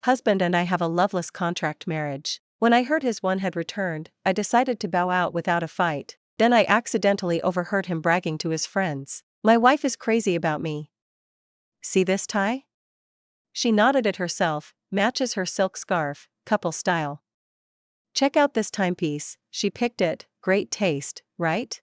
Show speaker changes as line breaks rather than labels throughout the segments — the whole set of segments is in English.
Husband and I have a loveless contract marriage. When I heard his one had returned, I decided to bow out without a fight. Then I accidentally overheard him bragging to his friends. My wife is crazy about me. See this tie? She nodded at herself, matches her silk scarf, couple style. Check out this timepiece, she picked it, great taste, right?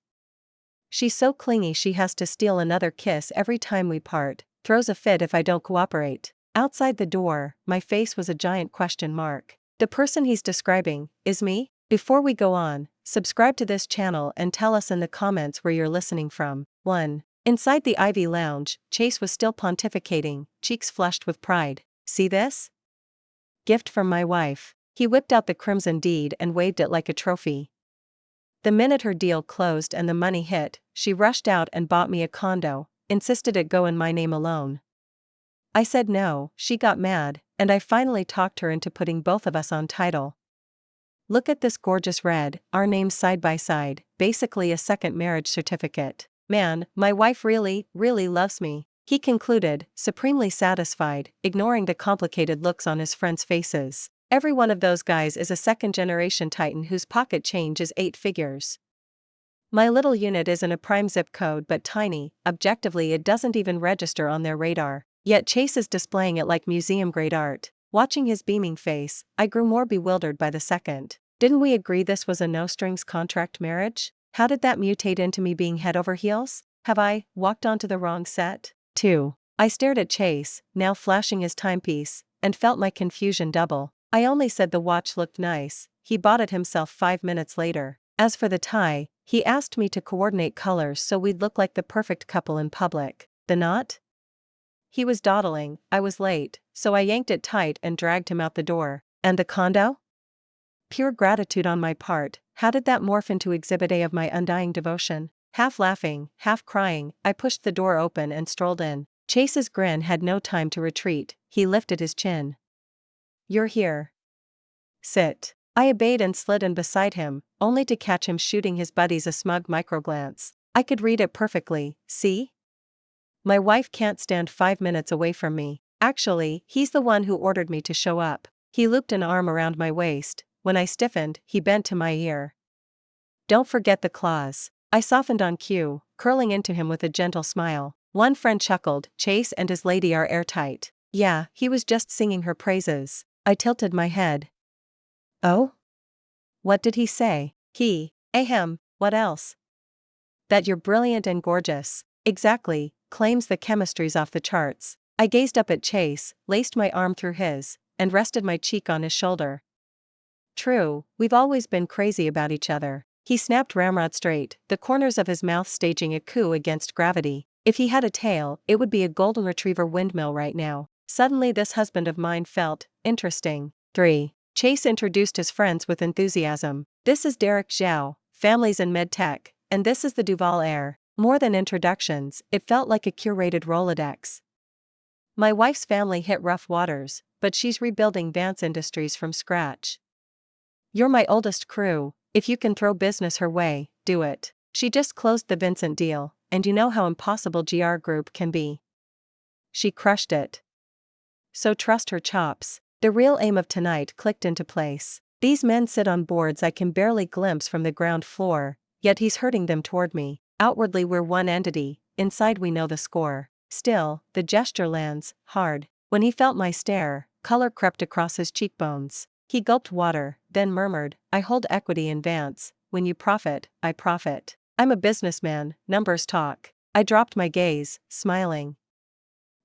She's so clingy she has to steal another kiss every time we part, throws a fit if I don't cooperate. Outside the door, my face was a giant question mark. The person he's describing is me? Before we go on, subscribe to this channel and tell us in the comments where you're listening from. 1. Inside the Ivy Lounge, Chase was still pontificating, cheeks flushed with pride. See this? Gift from my wife. He whipped out the crimson deed and waved it like a trophy. The minute her deal closed and the money hit, she rushed out and bought me a condo, insisted it go in my name alone. I said no, she got mad, and I finally talked her into putting both of us on title. Look at this gorgeous red, our names side by side, basically a second marriage certificate. Man, my wife really, really loves me, he concluded, supremely satisfied, ignoring the complicated looks on his friends' faces. Every one of those guys is a second-generation titan whose pocket change is 8 figures. My little unit isn't a prime zip code but tiny, objectively it doesn't even register on their radar. Yet Chase is displaying it like museum-grade art. Watching his beaming face, I grew more bewildered by the second. Didn't we agree this was a no-strings contract marriage? How did that mutate into me being head over heels? Have I walked onto the wrong set? 2. I stared at Chase, now flashing his timepiece, and felt my confusion double. I only said the watch looked nice, he bought it himself 5 minutes later. As for the tie, he asked me to coordinate colors so we'd look like the perfect couple in public. The knot? He was dawdling, I was late, so I yanked it tight and dragged him out the door. And the condo? Pure gratitude on my part, how did that morph into exhibit A of my undying devotion? Half laughing, half crying, I pushed the door open and strolled in. Chase's grin had no time to retreat, he lifted his chin. You're here. Sit. I obeyed and slid in beside him, only to catch him shooting his buddies a smug microglance. I could read it perfectly, see? My wife can't stand 5 minutes away from me. Actually, he's the one who ordered me to show up. He looped an arm around my waist. When I stiffened, he bent to my ear. Don't forget the claws. I softened on cue, curling into him with a gentle smile. One friend chuckled, Chase and his lady are airtight. Yeah, he was just singing her praises. I tilted my head. Oh? What did he say? Ahem, what else? That you're brilliant and gorgeous. Exactly, claims the chemistry's off the charts. I gazed up at Chase, laced my arm through his, and rested my cheek on his shoulder. True, we've always been crazy about each other. He snapped ramrod straight, the corners of his mouth staging a coup against gravity. If he had a tail, it would be a golden retriever windmill right now. Suddenly this husband of mine felt interesting. 3. Chase introduced his friends with enthusiasm. This is Derek Zhao, families in medtech, and this is the Duval heir. More than introductions, it felt like a curated Rolodex. My wife's family hit rough waters, but she's rebuilding Vance Industries from scratch. You're my oldest crew, if you can throw business her way, do it. She just closed the Vincent deal, and you know how impossible GR Group can be. She crushed it. So trust her chops. The real aim of tonight clicked into place. These men sit on boards I can barely glimpse from the ground floor, yet he's herding them toward me. Outwardly we're one entity, inside we know the score. Still, the gesture lands hard. When he felt my stare, color crept across his cheekbones. He gulped water, then murmured, I hold equity in Vance. When you profit, I profit. I'm a businessman, numbers talk. I dropped my gaze, smiling.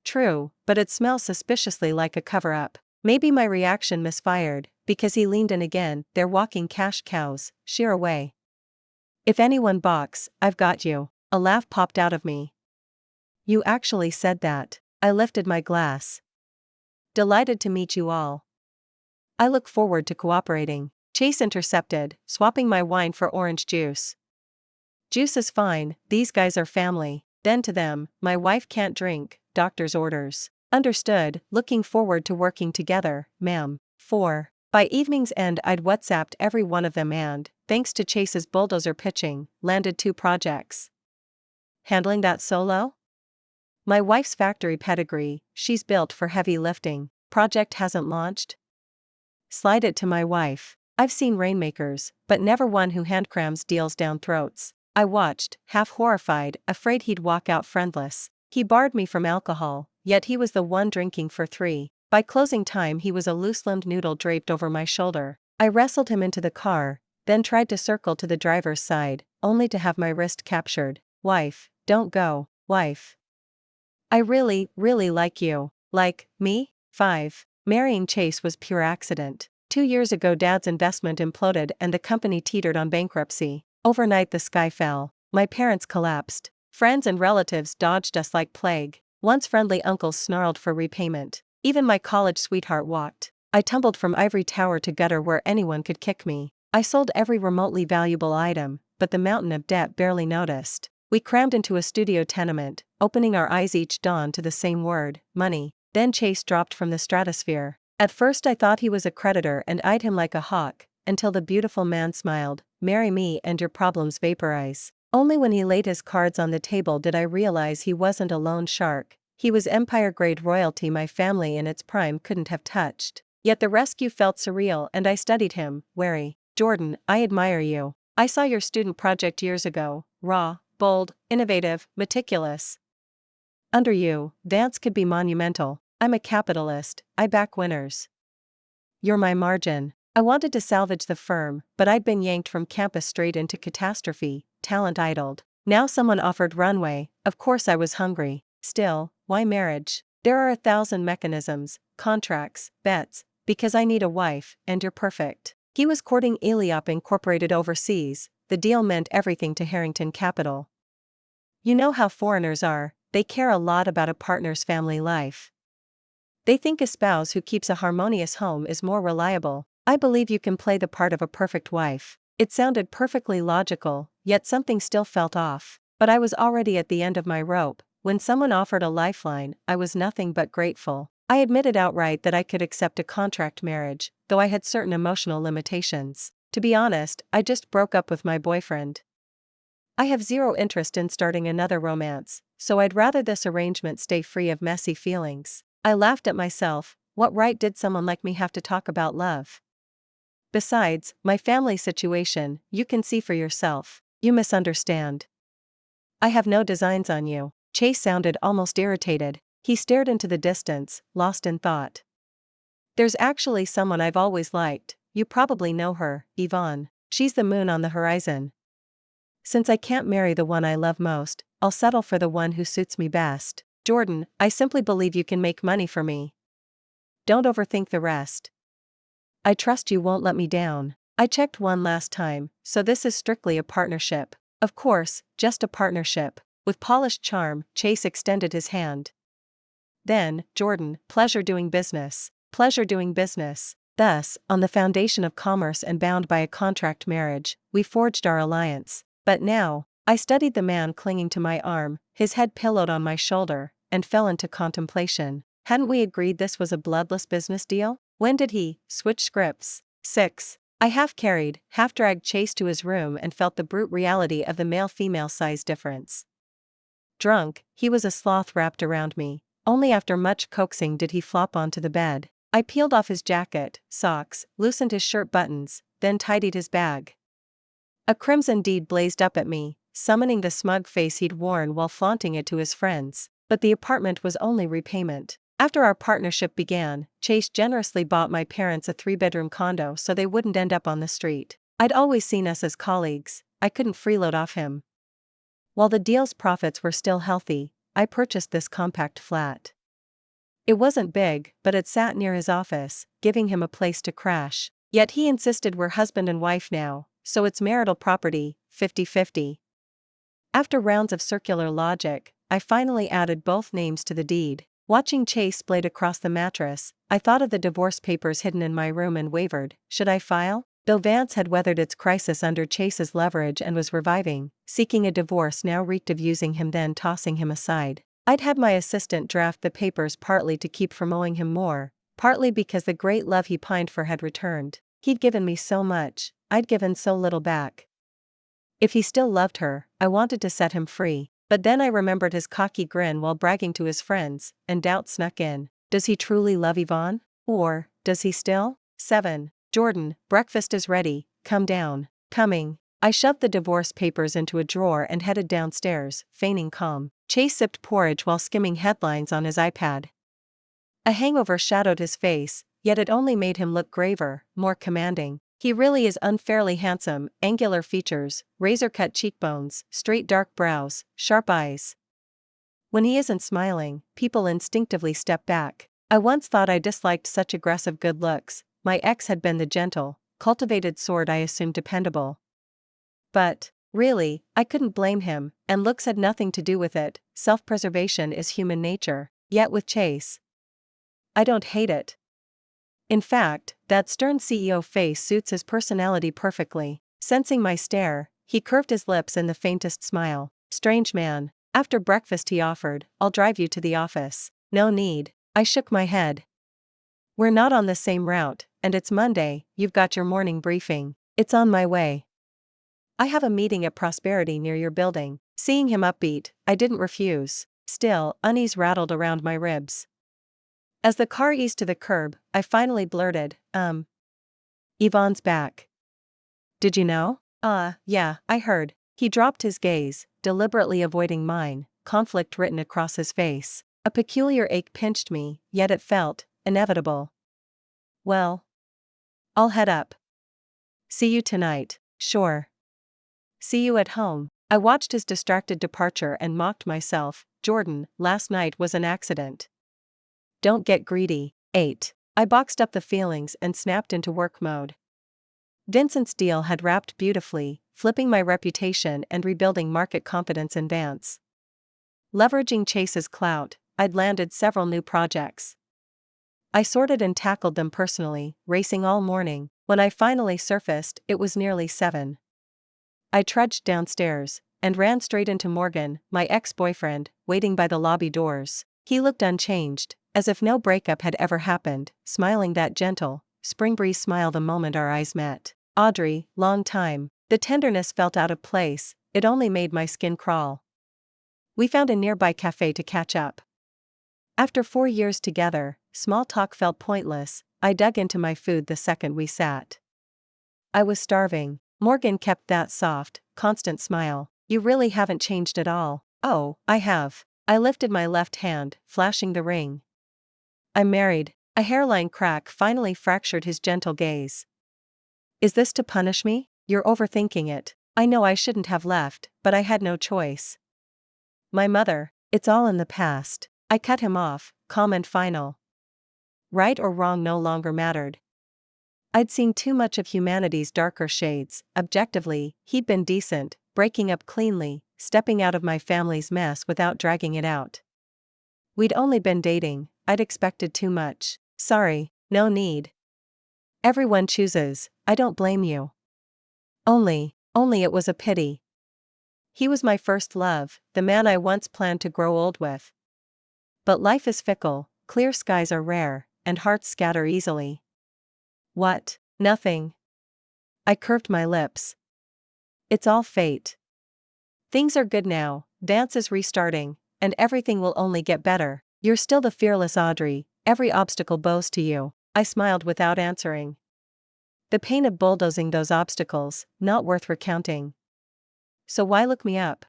True, but it smells suspiciously like a cover-up. Maybe my reaction misfired, because he leaned in again. They're walking cash cows, sheer away. If anyone balks, I've got you. A laugh popped out of me. You actually said that. I lifted my glass. Delighted to meet you all. I look forward to cooperating. Chase intercepted, swapping my wine for orange juice. Juice is fine, these guys are family. Then to them, my wife can't drink, doctor's orders. Understood, looking forward to working together, ma'am. 4. By evening's end I'd WhatsApped every one of them and, thanks to Chase's bulldozer pitching, landed 2 projects. Handling that solo? My wife's factory pedigree, she's built for heavy lifting. Project hasn't launched? Slide it to my wife. I've seen rainmakers, but never one who handcrams deals down throats. I watched, half horrified, afraid he'd walk out friendless. He barred me from alcohol, yet he was the one drinking for 3. By closing time he was a loose-limbed noodle draped over my shoulder. I wrestled him into the car, then tried to circle to the driver's side, only to have my wrist captured. Wife, don't go, wife. I really, really like you. Like, me? 5. Marrying Chase was pure accident. 2 years ago Dad's investment imploded and the company teetered on bankruptcy. Overnight the sky fell. My parents collapsed. Friends and relatives dodged us like plague. Once friendly uncles snarled for repayment. Even my college sweetheart walked. I tumbled from ivory tower to gutter where anyone could kick me. I sold every remotely valuable item, but the mountain of debt barely noticed. We crammed into a studio tenement, opening our eyes each dawn to the same word, money. Then Chase dropped from the stratosphere. At first I thought he was a creditor and eyed him like a hawk, until the beautiful man smiled, "Marry me and your problems vaporize." Only when he laid his cards on the table did I realize he wasn't a loan shark. He was empire-grade royalty my family in its prime couldn't have touched. Yet the rescue felt surreal and I studied him, wary. "Jordan, I admire you. I saw your student project years ago, raw, bold, innovative, meticulous. Under you, Vance could be monumental. I'm a capitalist, I back winners. You're my margin." I wanted to salvage the firm, but I'd been yanked from campus straight into catastrophe, talent idled. Now someone offered runway, of course I was hungry. Still, why marriage? There are 1,000 mechanisms, contracts, bets, because I need a wife, and you're perfect. He was courting Eliop Incorporated overseas. The deal meant everything to Harrington Capital. You know how foreigners are, they care a lot about a partner's family life. They think a spouse who keeps a harmonious home is more reliable. I believe you can play the part of a perfect wife. It sounded perfectly logical, yet something still felt off. But I was already at the end of my rope. When someone offered a lifeline, I was nothing but grateful. I admitted outright that I could accept a contract marriage, though I had certain emotional limitations. To be honest, I just broke up with my boyfriend. I have zero interest in starting another romance, so I'd rather this arrangement stay free of messy feelings. I laughed at myself. What right did someone like me have to talk about love? Besides, my family situation, you can see for yourself. You misunderstand. I have no designs on you. Chase sounded almost irritated. He stared into the distance, lost in thought. There's actually someone I've always liked. You probably know her, Yvonne. She's the moon on the horizon. Since I can't marry the one I love most, I'll settle for the one who suits me best. Jordan, I simply believe you can make money for me. Don't overthink the rest. I trust you won't let me down. I checked one last time, so this is strictly a partnership. Of course, just a partnership. With polished charm, Chase extended his hand. Then, Jordan, pleasure doing business. Pleasure doing business. Thus, on the foundation of commerce and bound by a contract marriage, we forged our alliance. But now, I studied the man clinging to my arm, his head pillowed on my shoulder, and fell into contemplation. Hadn't we agreed this was a bloodless business deal? When did he switch scripts? 6. I half-carried, half-dragged Chase to his room and felt the brute reality of the male-female size difference. Drunk, he was a sloth wrapped around me. Only after much coaxing did he flop onto the bed. I peeled off his jacket, socks, loosened his shirt buttons, then tidied his bag. A crimson deed blazed up at me, summoning the smug face he'd worn while flaunting it to his friends. But the apartment was only repayment. After our partnership began, Chase generously bought my parents a 3-bedroom condo so they wouldn't end up on the street. I'd always seen us as colleagues. I couldn't freeload off him. While the deal's profits were still healthy, I purchased this compact flat. It wasn't big, but it sat near his office, giving him a place to crash. Yet he insisted we're husband and wife now, so it's marital property, 50-50. After rounds of circular logic, I finally added both names to the deed. Watching Chase splayed across the mattress, I thought of the divorce papers hidden in my room and wavered. Should I file? Though Vance had weathered its crisis under Chase's leverage and was reviving, seeking a divorce now reeked of using him then tossing him aside. I'd had my assistant draft the papers partly to keep from owing him more, partly because the great love he pined for had returned. He'd given me so much, I'd given so little back. If he still loved her, I wanted to set him free. But then I remembered his cocky grin while bragging to his friends, and doubt snuck in. Does he truly love Yvonne? Or does he still? 7. Jordan, breakfast is ready, come down. Coming. I shoved the divorce papers into a drawer and headed downstairs, feigning calm. Chase sipped porridge while skimming headlines on his iPad. A hangover shadowed his face, yet it only made him look graver, more commanding. He really is unfairly handsome, angular features, razor-cut cheekbones, straight dark brows, sharp eyes. When he isn't smiling, people instinctively step back. I once thought I disliked such aggressive good looks. My ex had been the gentle, cultivated sort I assumed dependable. But, really, I couldn't blame him, and looks had nothing to do with it. Self-preservation is human nature. Yet with Chase, I don't hate it. In fact, that stern CEO face suits his personality perfectly. Sensing my stare, he curved his lips in the faintest smile. Strange man. After breakfast he offered, I'll drive you to the office. No need. I shook my head. We're not on the same route, and it's Monday, you've got your morning briefing. It's on my way. I have a meeting at Prosperity near your building. Seeing him upbeat, I didn't refuse. Still, unease rattled around my ribs. As the car eased to the curb, I finally blurted, Yvonne's back. Did you know? Yeah, I heard. He dropped his gaze, deliberately avoiding mine, conflict written across his face. A peculiar ache pinched me, yet it felt inevitable. Well, I'll head up. See you tonight. Sure. See you at home. I watched his distracted departure and mocked myself. Jordan, last night was an accident. Don't get greedy. 8. I boxed up the feelings and snapped into work mode. Vincent's deal had wrapped beautifully, flipping my reputation and rebuilding market confidence in Vance. Leveraging Chase's clout, I'd landed several new projects. I sorted and tackled them personally, racing all morning. When I finally surfaced, it was nearly 7. I trudged downstairs and ran straight into Morgan, my ex-boyfriend, waiting by the lobby doors. He looked unchanged, as if no breakup had ever happened, smiling that gentle, spring breeze smile the moment our eyes met. Audrey, long time. The tenderness felt out of place, it only made my skin crawl. We found a nearby cafe to catch up. After 4 years together, small talk felt pointless. I dug into my food the second we sat. I was starving. Morgan kept that soft, constant smile. You really haven't changed at all. Oh, I have. I lifted my left hand, flashing the ring. I'm married. A hairline crack finally fractured his gentle gaze. Is this to punish me? You're overthinking it. I know I shouldn't have left, but I had no choice. My mother, it's all in the past. I cut him off, calm and final. Right or wrong no longer mattered. I'd seen too much of humanity's darker shades. Objectively, he'd been decent, breaking up cleanly, stepping out of my family's mess without dragging it out. We'd only been dating, I'd expected too much. Sorry, no need. Everyone chooses, I don't blame you. Only it was a pity. He was my first love, the man I once planned to grow old with. But life is fickle, clear skies are rare, and hearts scatter easily. What? Nothing. I curved my lips. It's all fate. Things are good now, Vance is restarting, and everything will only get better. You're still the fearless Audrey, every obstacle bows to you. I smiled without answering. The pain of bulldozing those obstacles, not worth recounting. So why look me up?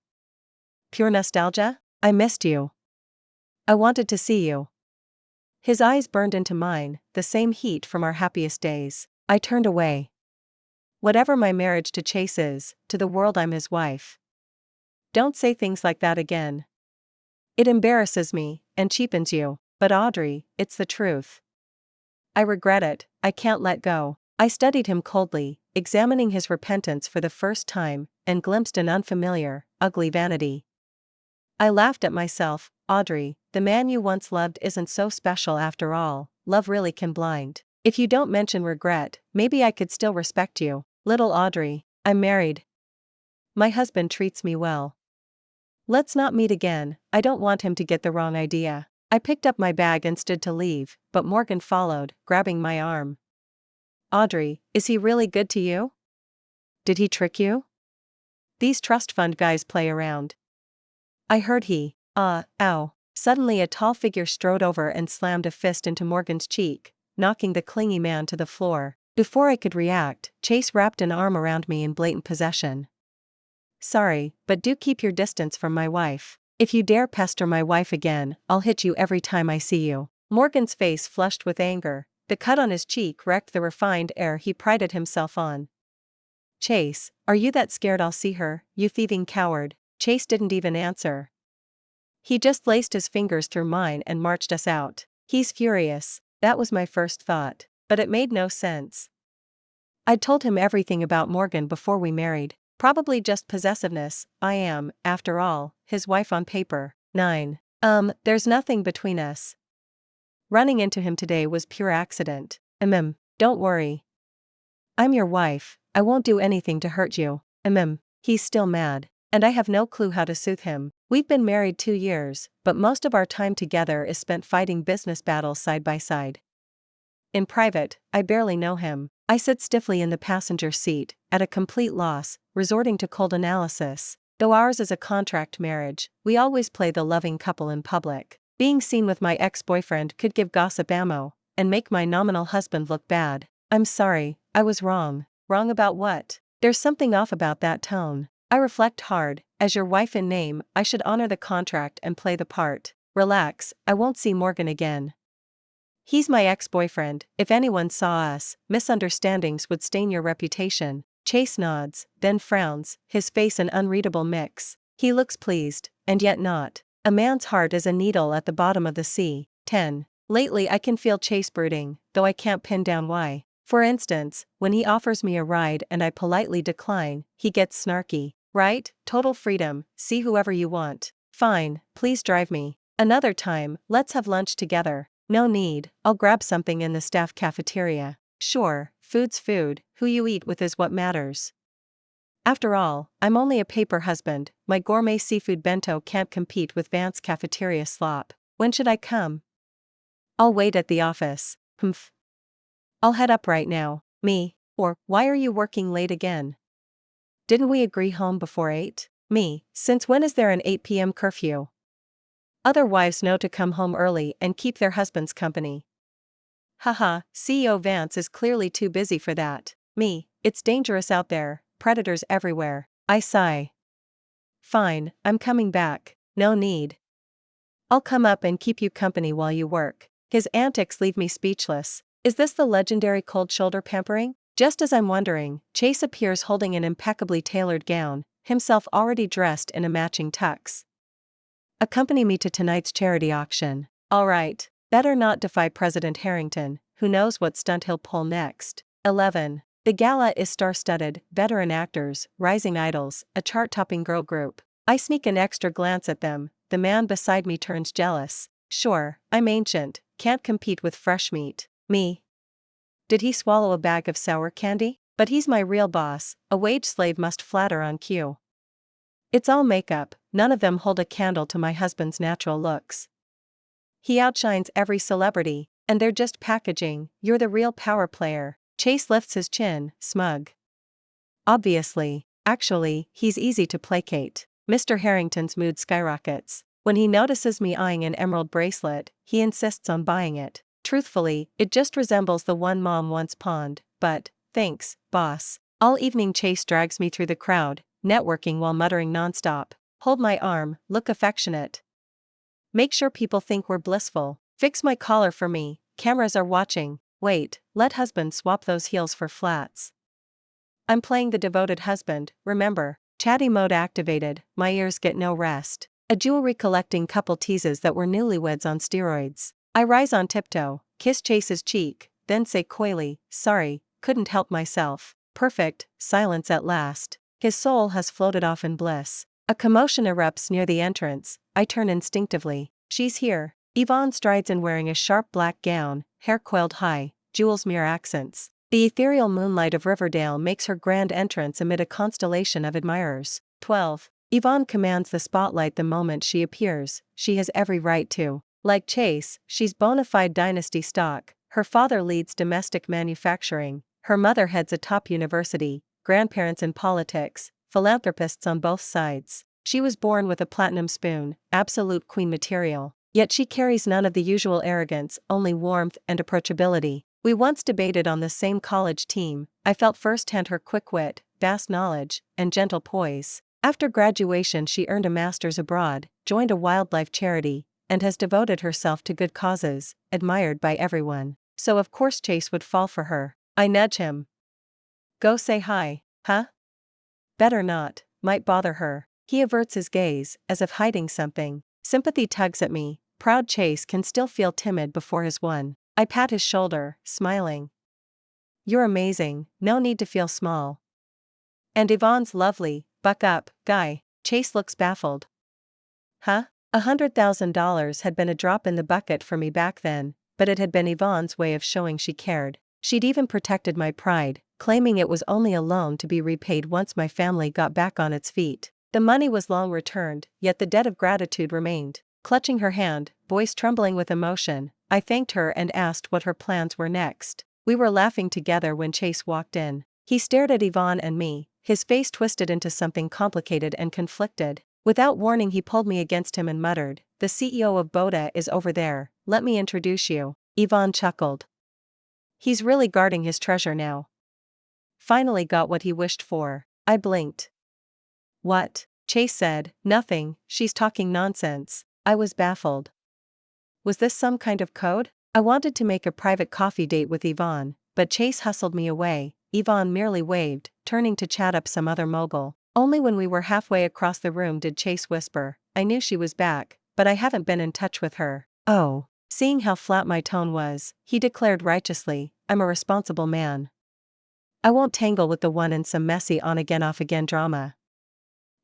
Pure nostalgia? I missed you. I wanted to see you. His eyes burned into mine, the same heat from our happiest days. I turned away. Whatever my marriage to Chase is, to the world I'm his wife. Don't say things like that again. It embarrasses me, and cheapens you. But Audrey, it's the truth. I regret it, I can't let go. I studied him coldly, examining his repentance for the first time, and glimpsed an unfamiliar, ugly vanity. I laughed at myself. Audrey, the man you once loved isn't so special after all. Love really can blind. If you don't mention regret, maybe I could still respect you. Little Audrey, I'm married. My husband treats me well. Let's not meet again, I don't want him to get the wrong idea. I picked up my bag and stood to leave, but Morgan followed, grabbing my arm. Audrey, is he really good to you? Did he trick you? These trust fund guys play around. I heard he, ow. Suddenly a tall figure strode over and slammed a fist into Morgan's cheek, knocking the clingy man to the floor. Before I could react, Chase wrapped an arm around me in blatant possession. Sorry, but do keep your distance from my wife. If you dare pester my wife again, I'll hit you every time I see you. Morgan's face flushed with anger. The cut on his cheek wrecked the refined air he prided himself on. Chase, are you that scared I'll see her, you thieving coward? Chase didn't even answer. He just laced his fingers through mine and marched us out. He's furious, that was my first thought, but it made no sense. I'd told him everything about Morgan before we married. Probably just possessiveness. I am, after all, his wife on paper. 9. There's nothing between us. Running into him today was pure accident. Don't worry. I'm your wife, I won't do anything to hurt you. He's still mad, and I have no clue how to soothe him. We've been married 2 years, but most of our time together is spent fighting business battles side by side. In private, I barely know him. I sit stiffly in the passenger seat, at a complete loss, resorting to cold analysis. Though ours is a contract marriage, we always play the loving couple in public. Being seen with my ex-boyfriend could give gossip ammo, and make my nominal husband look bad. I'm sorry, I was wrong. Wrong about what? There's something off about that tone. I reflect hard. As your wife in name, I should honor the contract and play the part. Relax, I won't see Morgan again. He's my ex-boyfriend. If anyone saw us, misunderstandings would stain your reputation. Chase nods, then frowns, his face an unreadable mix. He looks pleased, and yet not. A man's heart is a needle at the bottom of the sea. 10. Lately I can feel Chase brooding, though I can't pin down why. For instance, when he offers me a ride and I politely decline, he gets snarky. Right? Total freedom, see whoever you want. Fine, please drive me. Another time, let's have lunch together. No need, I'll grab something in the staff cafeteria. Sure, food's food, who you eat with is what matters. After all, I'm only a paper husband, my gourmet seafood bento can't compete with Vance cafeteria slop. When should I come? I'll wait at the office. Humph. I'll head up right now. Me. Or, why are you working late again? Didn't we agree home before 8? Me. Since when is there an 8 p.m. curfew? Other wives know to come home early and keep their husbands company. Haha, CEO Vance is clearly too busy for that. Me. It's dangerous out there, predators everywhere. I sigh. Fine, I'm coming back. No need. I'll come up and keep you company while you work. His antics leave me speechless. Is this the legendary cold shoulder pampering? Just as I'm wondering, Chase appears holding an impeccably tailored gown, himself already dressed in a matching tux. Accompany me to tonight's charity auction. All right, better not defy President Harrington, who knows what stunt he'll pull next. 11. The gala is star-studded, veteran actors, rising idols, a chart-topping girl group. I sneak an extra glance at them, the man beside me turns jealous. Sure, I'm ancient, can't compete with fresh meat. Me. Did he swallow a bag of sour candy? But he's my real boss, a wage slave must flatter on cue. It's all makeup, none of them hold a candle to my husband's natural looks. He outshines every celebrity, and they're just packaging. You're the real power player. Chase lifts his chin, smug. Obviously. Actually, he's easy to placate. Mr. Harrington's mood skyrockets. When he notices me eyeing an emerald bracelet, he insists on buying it. Truthfully, it just resembles the one Mom once pawned, but, thanks, boss. All evening Chase drags me through the crowd, networking while muttering nonstop. Hold my arm, look affectionate. Make sure people think we're blissful. Fix my collar for me, cameras are watching. Wait, let husband swap those heels for flats. I'm playing the devoted husband, remember. Chatty mode activated, my ears get no rest. A jewelry collecting couple teases that we're newlyweds on steroids. I rise on tiptoe, kiss Chase's cheek, then say coyly, sorry, couldn't help myself. Perfect, silence at last. His soul has floated off in bliss. A commotion erupts near the entrance. I turn instinctively. She's here. Yvonne strides in wearing a sharp black gown, hair coiled high, jewels mere accents. The ethereal moonlight of Riverdale makes her grand entrance amid a constellation of admirers. 12. Yvonne commands the spotlight the moment she appears. She has every right to. Like Chase, she's bona fide dynasty stock. Her father leads domestic manufacturing, her mother heads a top university, grandparents in politics, philanthropists on both sides. She was born with a platinum spoon, absolute queen material. Yet she carries none of the usual arrogance, only warmth and approachability. We once debated on the same college team. I felt firsthand her quick wit, vast knowledge, and gentle poise. After graduation, she earned a master's abroad, joined a wildlife charity, and has devoted herself to good causes, admired by everyone. So of course Chase would fall for her. I nudge him. Go say hi, huh? Better not, might bother her. He averts his gaze, as if hiding something. Sympathy tugs at me. Proud Chase can still feel timid before his one. I pat his shoulder, smiling. You're amazing, no need to feel small. And Yvonne's lovely, buck up, guy. Chase looks baffled. Huh? $100,000 had been a drop in the bucket for me back then, but it had been Yvonne's way of showing she cared. She'd even protected my pride, claiming it was only a loan to be repaid once my family got back on its feet. The money was long returned, yet the debt of gratitude remained. Clutching her hand, voice trembling with emotion, I thanked her and asked what her plans were next. We were laughing together when Chase walked in. He stared at Yvonne and me, his face twisted into something complicated and conflicted. Without warning, he pulled me against him and muttered, "The CEO of Boda is over there, let me introduce you." Yvonne chuckled. He's really guarding his treasure now. Finally got what he wished for. I blinked. What? Chase said, "Nothing, she's talking nonsense." I was baffled. Was this some kind of code? I wanted to make a private coffee date with Yvonne, but Chase hustled me away. Yvonne merely waved, turning to chat up some other mogul. Only when we were halfway across the room did Chase whisper, "I knew she was back, but I haven't been in touch with her." Oh. Seeing how flat my tone was, he declared righteously, "I'm a responsible man. I won't tangle with the one in some messy on-again off-again drama.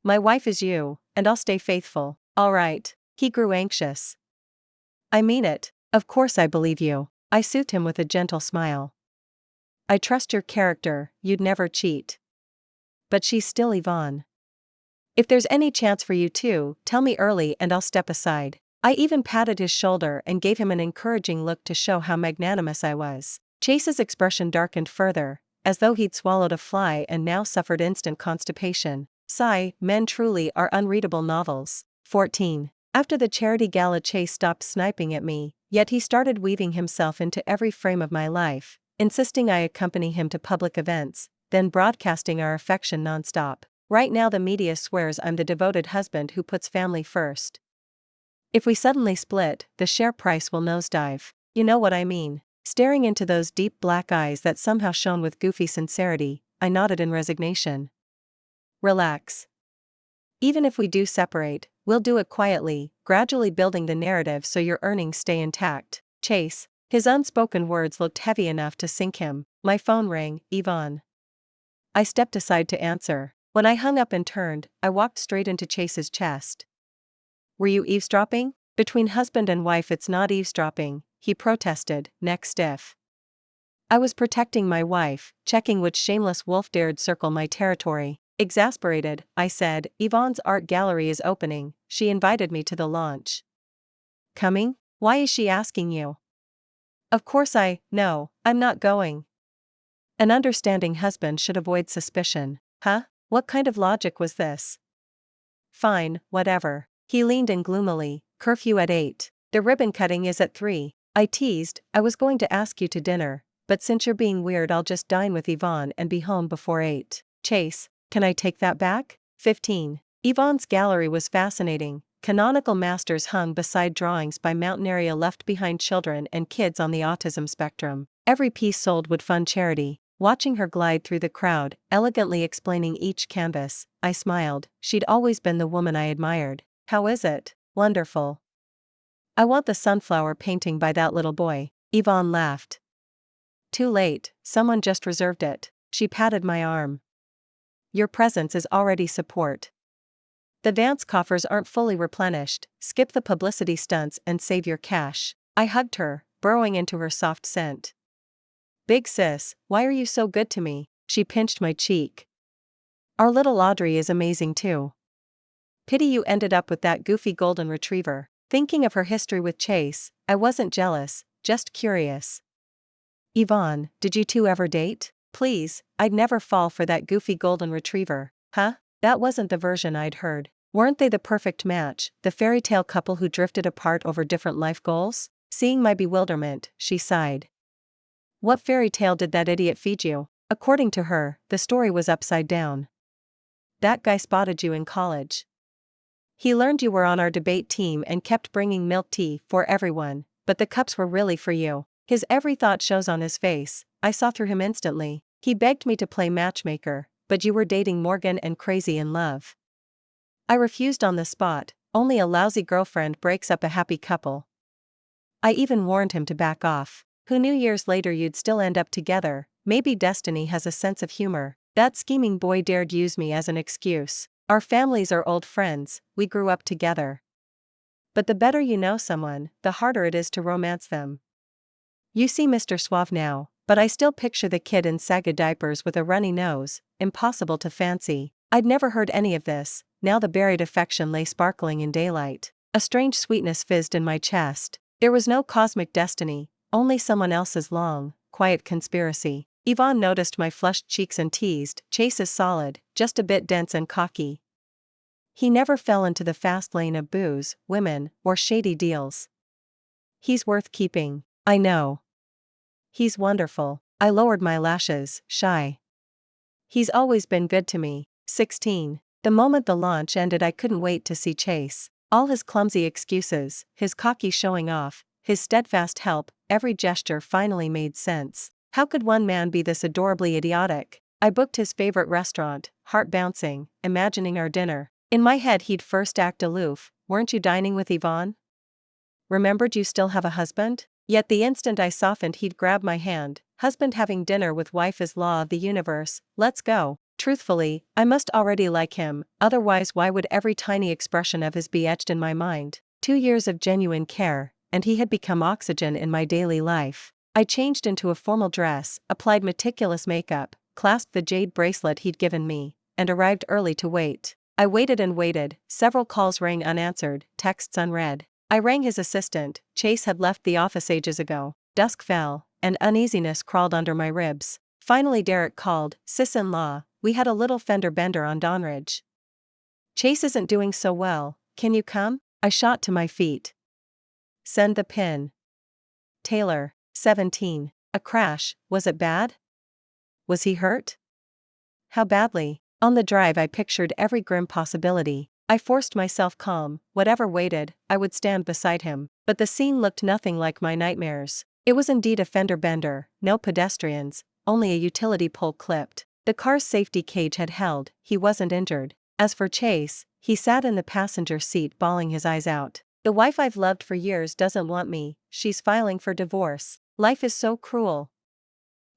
My wife is you, and I'll stay faithful." All right. He grew anxious. "I mean it, of course I believe you." I soothed him with a gentle smile. "I trust your character, you'd never cheat." But she's still Yvonne. "If there's any chance for you two, tell me early and I'll step aside." I even patted his shoulder and gave him an encouraging look to show how magnanimous I was. Chase's expression darkened further, as though he'd swallowed a fly and now suffered instant constipation. Sigh, men truly are unreadable novels. 14. After the charity gala, Chase stopped sniping at me, yet he started weaving himself into every frame of my life, insisting I accompany him to public events, then broadcasting our affection nonstop. Right now the media swears I'm the devoted husband who puts family first. If we suddenly split, the share price will nosedive. You know what I mean. Staring into those deep black eyes that somehow shone with goofy sincerity, I nodded in resignation. Relax. Even if we do separate, we'll do it quietly, gradually building the narrative so your earnings stay intact. Chase. His unspoken words looked heavy enough to sink him. My phone rang. Yvonne. I stepped aside to answer. When I hung up and turned, I walked straight into Chase's chest. Were you eavesdropping? Between husband and wife it's not eavesdropping, he protested, neck stiff. I was protecting my wife, checking which shameless wolf dared circle my territory. Exasperated, I said, Yvonne's art gallery is opening, she invited me to the launch. Coming? Why is she asking you? Of course no, I'm not going. An understanding husband should avoid suspicion. Huh? What kind of logic was this? Fine, whatever. He leaned in gloomily, curfew at 8. The ribbon cutting is at 3. I teased, I was going to ask you to dinner, but since you're being weird I'll just dine with Yvonne and be home before 8. Chase, can I take that back? 15. Yvonne's gallery was fascinating. Canonical masters hung beside drawings by mountain area left behind children and kids on the autism spectrum. Every piece sold would fund charity. Watching her glide through the crowd, elegantly explaining each canvas, I smiled. She'd always been the woman I admired. How is it? Wonderful. I want the sunflower painting by that little boy. Yvonne laughed. Too late, someone just reserved it. She patted my arm. Your presence is already support. The Vance coffers aren't fully replenished, skip the publicity stunts and save your cash. I hugged her, burrowing into her soft scent. Big sis, why are you so good to me? She pinched my cheek. Our little Audrey is amazing too. Pity you ended up with that goofy golden retriever. Thinking of her history with Chase, I wasn't jealous, just curious. Yvonne, did you two ever date? Please, I'd never fall for that goofy golden retriever. Huh? That wasn't the version I'd heard. Weren't they the perfect match, the fairy tale couple who drifted apart over different life goals? Seeing my bewilderment, she sighed. What fairy tale did that idiot feed you? According to her, the story was upside down. That guy spotted you in college. He learned you were on our debate team and kept bringing milk tea for everyone, but the cups were really for you. His every thought shows on his face. I saw through him instantly. He begged me to play matchmaker, but you were dating Morgan and crazy in love. I refused on the spot. Only a lousy girlfriend breaks up a happy couple. I even warned him to back off. Who knew years later you'd still end up together? Maybe destiny has a sense of humor. That scheming boy dared use me as an excuse. Our families are old friends, we grew up together. But the better you know someone, the harder it is to romance them. You see Mr. Suave now, but I still picture the kid in saga diapers with a runny nose, impossible to fancy. I'd never heard any of this. Now the buried affection lay sparkling in daylight. A strange sweetness fizzed in my chest. There was no cosmic destiny, only someone else's long, quiet conspiracy. Yvonne noticed my flushed cheeks and teased, Chase is solid, just a bit dense and cocky. He never fell into the fast lane of booze, women, or shady deals. He's worth keeping. I know. He's wonderful. I lowered my lashes, shy. He's always been good to me. 16. The moment the launch ended, I couldn't wait to see Chase. All his clumsy excuses, his cocky showing off, his steadfast help, every gesture finally made sense. How could one man be this adorably idiotic? I booked his favorite restaurant, heart bouncing, imagining our dinner. In my head he'd first act aloof. Weren't you dining with Yvonne? Remembered you still have a husband? Yet the instant I softened he'd grab my hand. Husband having dinner with wife is law of the universe, let's go. Truthfully, I must already like him, otherwise why would every tiny expression of his be etched in my mind? 2 years of genuine care, and he had become oxygen in my daily life. I changed into a formal dress, applied meticulous makeup, clasped the jade bracelet he'd given me, and arrived early to wait. I waited and waited, several calls rang unanswered, texts unread. I rang his assistant. Chase had left the office ages ago. Dusk fell, and uneasiness crawled under my ribs. Finally Derek called, sis-in-law, we had a little fender bender on Dawnridge. Chase isn't doing so well, can you come? I shot to my feet. Send the pin. Taylor, 17. A crash, was it bad? Was he hurt? How badly? On the drive I pictured every grim possibility. I forced myself calm. Whatever waited, I would stand beside him. But the scene looked nothing like my nightmares. It was indeed a fender bender, no pedestrians, only a utility pole clipped. The car's safety cage had held, he wasn't injured. As for Chase, he sat in the passenger seat bawling his eyes out. The wife I've loved for years doesn't want me, she's filing for divorce. Life is so cruel.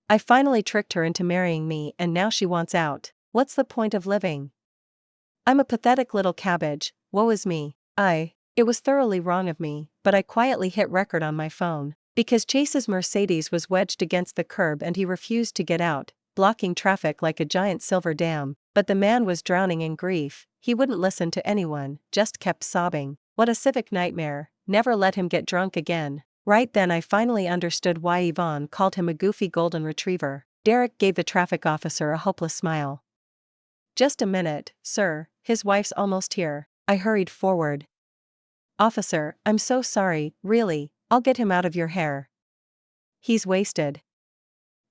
I finally tricked her into marrying me and now she wants out. What's the point of living? I'm a pathetic little cabbage, woe is me. It was thoroughly wrong of me, but I quietly hit record on my phone. Because Chase's Mercedes was wedged against the curb and he refused to get out, blocking traffic like a giant silver dam. But the man was drowning in grief, he wouldn't listen to anyone, just kept sobbing. What a civic nightmare, never let him get drunk again. Right then I finally understood why Yvonne called him a goofy golden retriever. Derek gave the traffic officer a hopeless smile. Just a minute, sir, his wife's almost here. I hurried forward. Officer, I'm so sorry, really, I'll get him out of your hair. He's wasted.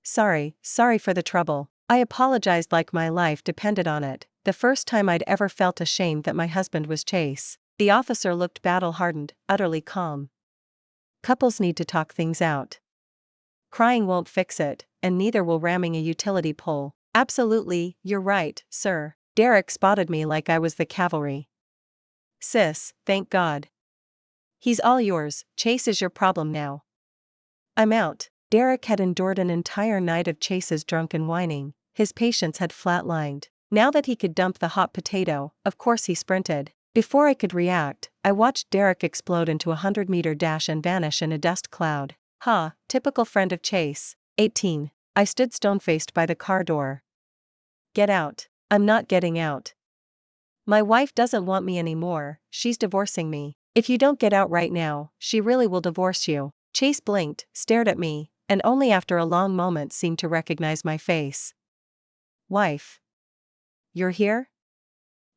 Sorry for the trouble. I apologized like my life depended on it, the first time I'd ever felt ashamed that my husband was Chase. The officer looked battle-hardened, utterly calm. Couples need to talk things out. Crying won't fix it, and neither will ramming a utility pole. Absolutely, you're right, sir. Derek spotted me like I was the cavalry. Sis, thank God. He's all yours, Chase is your problem now. I'm out. Derek had endured an entire night of Chase's drunken whining. His patience had flatlined. Now that he could dump the hot potato, of course he sprinted. Before I could react, I watched Derek explode into a 100-meter dash and vanish in a dust cloud. Typical friend of Chase. 18. I stood stone-faced by the car door. Get out. I'm not getting out. My wife doesn't want me anymore, she's divorcing me. If you don't get out right now, she really will divorce you. Chase blinked, stared at me, and only after a long moment seemed to recognize my face. Wife. You're here?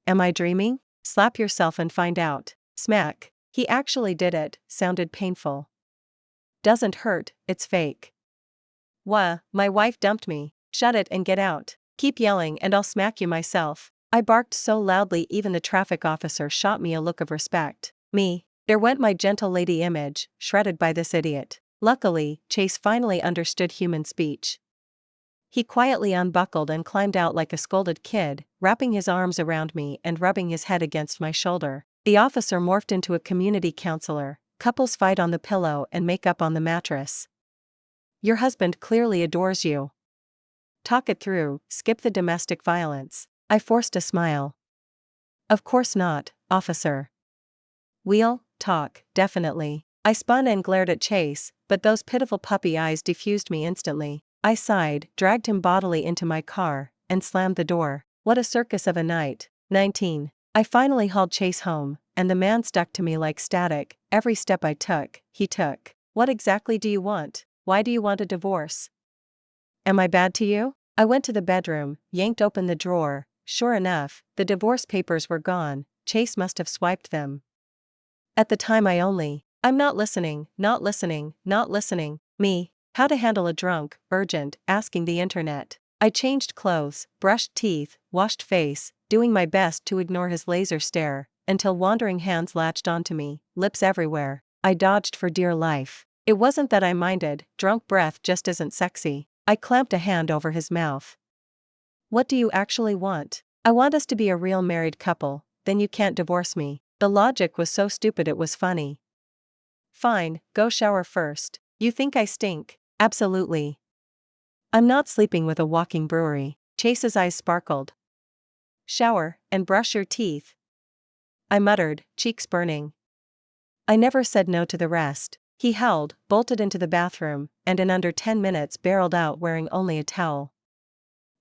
Am I dreaming? Slap yourself and find out. Smack. He actually did it, sounded painful. Doesn't hurt, it's fake. Wah, my wife dumped me. Shut it and get out. Keep yelling and I'll smack you myself. I barked so loudly even the traffic officer shot me a look of respect. Me. There went my gentle lady image, shredded by this idiot. Luckily, Chase finally understood human speech. He quietly unbuckled and climbed out like a scolded kid, wrapping his arms around me and rubbing his head against my shoulder. The officer morphed into a community counselor. Couples fight on the pillow and make up on the mattress. Your husband clearly adores you. Talk it through, skip the domestic violence. I forced a smile. Of course not, officer. We'll talk, definitely. I spun and glared at Chase, but those pitiful puppy eyes diffused me instantly. I sighed, dragged him bodily into my car, and slammed the door. What a circus of a night. 19. I finally hauled Chase home, and the man stuck to me like static. Every step I took, he took. What exactly do you want? Why do you want a divorce? Am I bad to you? I went to the bedroom, yanked open the drawer. Sure enough, the divorce papers were gone. Chase must have swiped them. At the time I'm not listening, not listening, not listening. Me. How to handle a drunk, urgent, asking the internet. I changed clothes, brushed teeth, washed face, doing my best to ignore his laser stare, until wandering hands latched onto me, lips everywhere. I dodged for dear life. It wasn't that I minded, drunk breath just isn't sexy. I clamped a hand over his mouth. What do you actually want? I want us to be a real married couple, then you can't divorce me. The logic was so stupid it was funny. Fine, go shower first. You think I stink? Absolutely. I'm not sleeping with a walking brewery. Chase's eyes sparkled. Shower, and brush your teeth. I muttered, cheeks burning. I never said no to the rest. He howled, bolted into the bathroom, and in under 10 minutes barreled out wearing only a towel.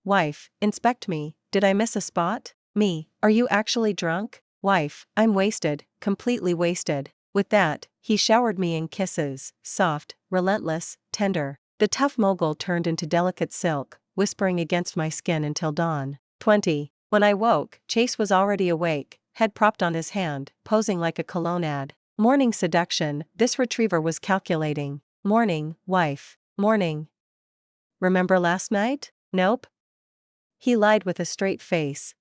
Wife, inspect me, did I miss a spot? Me, are you actually drunk? Wife, I'm wasted, completely wasted. With that, he showered me in kisses, soft, relentless, tender. The tough mogul turned into delicate silk, whispering against my skin until dawn. 20. When I woke, Chase was already awake, head propped on his hand, posing like a cologne ad. Morning seduction, this retriever was calculating. Morning, wife. Morning. Remember last night? Nope. He lied with a straight face.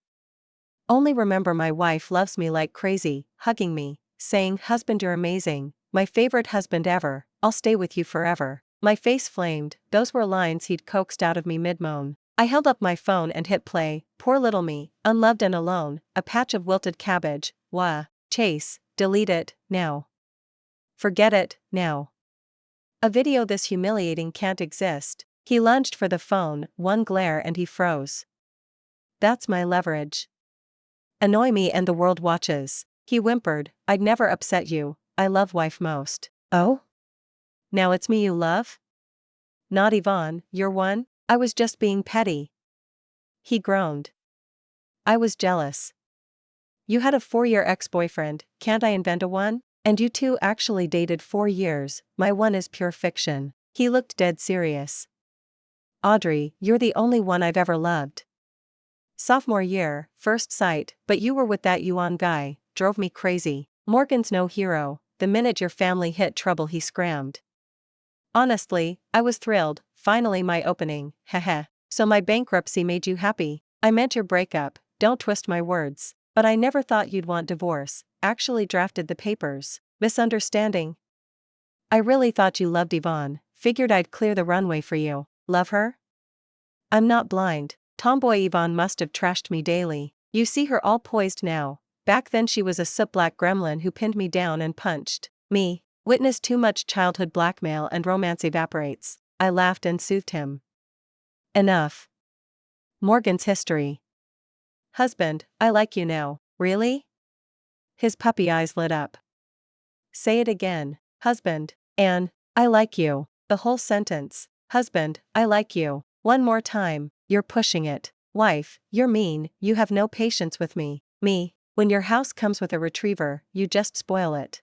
Only remember my wife loves me like crazy, hugging me, saying, husband you're amazing, my favorite husband ever, I'll stay with you forever. My face flamed, those were lines he'd coaxed out of me mid-moan. I held up my phone and hit play. Poor little me, unloved and alone, a patch of wilted cabbage. Wah. Chase, delete it, now. Forget it, now. A video this humiliating can't exist. He lunged for the phone, one glare and he froze. That's my leverage. Annoy me and the world watches. He whimpered, I'd never upset you, I love wife most. Oh? Now it's me you love? Not Yvonne, you're one? I was just being petty. He groaned. I was jealous. You had a 4-year ex-boyfriend, can't I invent a one? And you two actually dated 4 years, my one is pure fiction. He looked dead serious. Audrey, you're the only one I've ever loved. Sophomore year, first sight, but you were with that Yuan guy, drove me crazy. Morgan's no hero, the minute your family hit trouble he scrammed. Honestly, I was thrilled, finally my opening, heh. So my bankruptcy made you happy. I meant your breakup, don't twist my words. But I never thought you'd want divorce, actually drafted the papers. Misunderstanding. I really thought you loved Yvonne, figured I'd clear the runway for you. Love her? I'm not blind. Tomboy Yvonne must have trashed me daily. You see her all poised now. Back then she was a soot-black gremlin who pinned me down and punched me. Witness too much childhood blackmail and romance evaporates. I laughed and soothed him. Enough. Morgan's history. Husband, I like you now. Really? His puppy eyes lit up. Say it again. Husband. Anne, I like you. The whole sentence. Husband, I like you. One more time. You're pushing it. Wife, you're mean, you have no patience with me. Me, when your house comes with a retriever, you just spoil it.